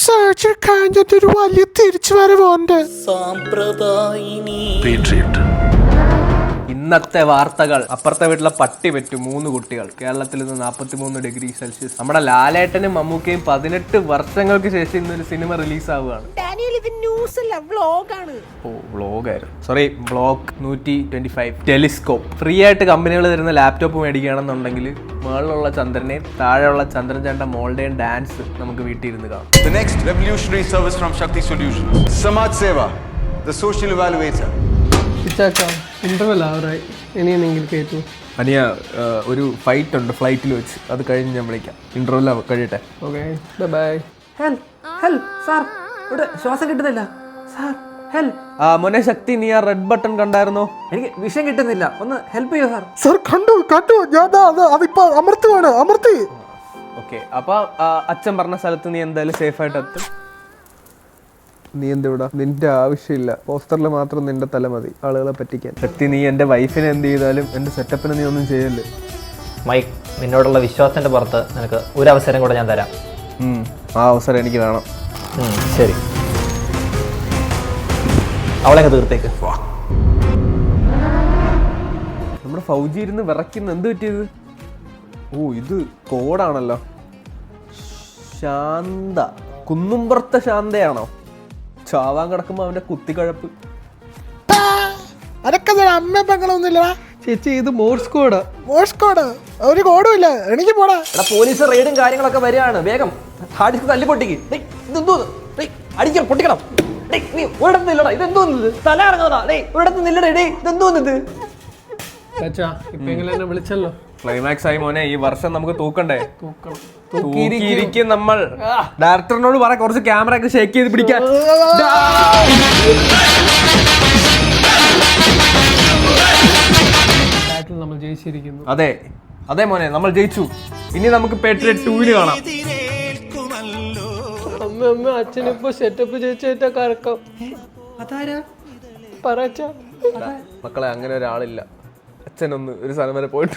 Surgery കഴിഞ്ഞിട്ടൊരു വലിയ തിരിച്ചു വരവുണ്ട്. ഇന്നത്തെ വാർത്തകൾ. അപ്പുറത്തെ വീട്ടിലെ പട്ടി പെറ്റു 3 കുട്ടികൾ. കേരളത്തിൽ നിന്ന് 43 ഡിഗ്രി സെൽഷ്യസ്. നമ്മുടെ ലാലേട്ടനും മമ്മൂക്കയും 18 വർഷങ്ങൾക്ക് ശേഷം ഇന്നൊരു സിനിമ റിലീസ് ആവുകയാണ്. Sorry, vlog 125 telescope. ഫ്രീ ആയിട്ട് കമ്പനികൾ തരുന്ന ലാപ്ടോപ്പ് മേടിക്കുകയാണെന്നുണ്ടെങ്കിൽ മുകളിലുള്ള ചന്ദ്രനെയും താഴെയുള്ള ചന്ദ്രൻ ചേട്ട മോളുടെയും ഡാൻസ് നമുക്ക് വീട്ടിൽ ഇരുന്ന് കാണാം. The next revolutionary service from Shakti Solutions. Samaj Seva, the social evaluator. Interval ആവറായി, ഇനിയെന്നെങ്കിൽ കേട്ടു. അനിയ ഒരു ഫൈറ്റ് ഉണ്ട് ഫ്ലൈറ്റിൽ വെച്ച്, അത് കഴിഞ്ഞ് ഞാൻ വിളിക്കാം. ഇന്റർവെൽ കഴിയട്ടെ. Okay, by. സാർ, ഇവിടെ ശ്വാസം കിട്ടുന്നില്ല സാർ. മോനെ ശക്തി, നീ ആ റെഡ് ബട്ടൺ കണ്ടായിരുന്നോ? എനിക്ക് വിഷയം കിട്ടുന്നില്ല, ഒന്ന് ഹെൽപ്പ് ചെയ്യോ സാർ? സാർ കണ്ടു ഞാൻ അതിപ്പോ അമർത്തി. ഓക്കെ, അപ്പൊ അച്ഛൻ പറഞ്ഞ സ്ഥലത്ത് നീ എന്തായാലും സേഫ് ആയിട്ട് എത്തും. നീ എന്തിവിടെ? നിന്റെ ആവശ്യമില്ല, പോസ്റ്ററിൽ മാത്രം നിന്റെ തല മതി ആളുകളെ പറ്റിക്കാൻ. ശക്തി, നീ എന്റെ വൈഫിനെ എന്ത് ചെയ്താലും എന്റെ സെറ്റപ്പിന് നീ ഒന്നും ചെയ്യല്ലേ. മൈക്ക്, നിന്നോടുള്ള വിശ്വാസത്തിന്റെ പുറത്ത് നിനക്ക് ഒരു അവസരം കൂടെ ഞാൻ തരാം. ആ അവസരം എനിക്ക് വേണം. ശരി, അവളെ തീർത്തേക്ക്. നമ്മുടെ ഫൗജി ഇരുന്ന് വിറയ്ക്കുന്ന എന്ത് പറ്റിയത്? ഓ, ഇത് കോഡാണല്ലോ. ശാന്ത, കുന്നുംപുറത്തെ ശാന്തയാണോ? ചാവാൻ കിടക്കുമ്പോ അവന്റെ കുത്തിക്കഴപ്പ്. അതൊക്കെ അമ്മ പെങ്ങളൊന്നുമില്ല ചേച്ചി, ഇത് മോഴ്സ് കോഡ്. ഒരു കോഡും ഇല്ല. എനിക്ക് പോടാ. പോലീസ് റെയ്ഡും കാര്യങ്ങളൊക്കെ വരികയാണ്, വേഗം ഹാർഡ് ഡിസ്ക് തല്ലി പൊട്ടിക്ക്. ഇതെന്തോ അടിക്കണം, പൊട്ടിക്കണം. ഒരിടത്ത് നില്ലടാ, ഇതെന്തോന്നത്? തല ഇറങ്ങുന്നതാ. ഒരിടത്ത് നില്ലടേ, ഇതെന്തോന്നത്? ഇപ്പൊ എങ്ങനെ വിളിച്ചല്ലോ. ക്ലൈമാക്സ് ആയി മോനെ. ഈ വർഷം നമുക്ക് തൂക്കണ്ടേ? തൂക്കിയിരിക്കും നമ്മൾ. ഡയറക്ടറിനോട് പറ കുറച്ച് ക്യാമറ ഒക്കെ ഷേക്ക് ചെയ്ത് പിടിക്കാൻ. നമ്മൾ ജയിച്ചിരിക്കുന്നു. അതെ അതെ മോനെ, നമ്മൾ ജയിച്ചു. ഇനി നമുക്ക് Patriot 2 കാണാം. അമ്മ അച്ഛനിപ്പോ സെറ്റപ്പ് ജയിച്ചാ കറക്കം. പറ മക്കളെ, അങ്ങനെ ഒരാളില്ല. അച്ഛനൊന്ന് ഒരു സ്ഥലം വരെ പോയിട്ട്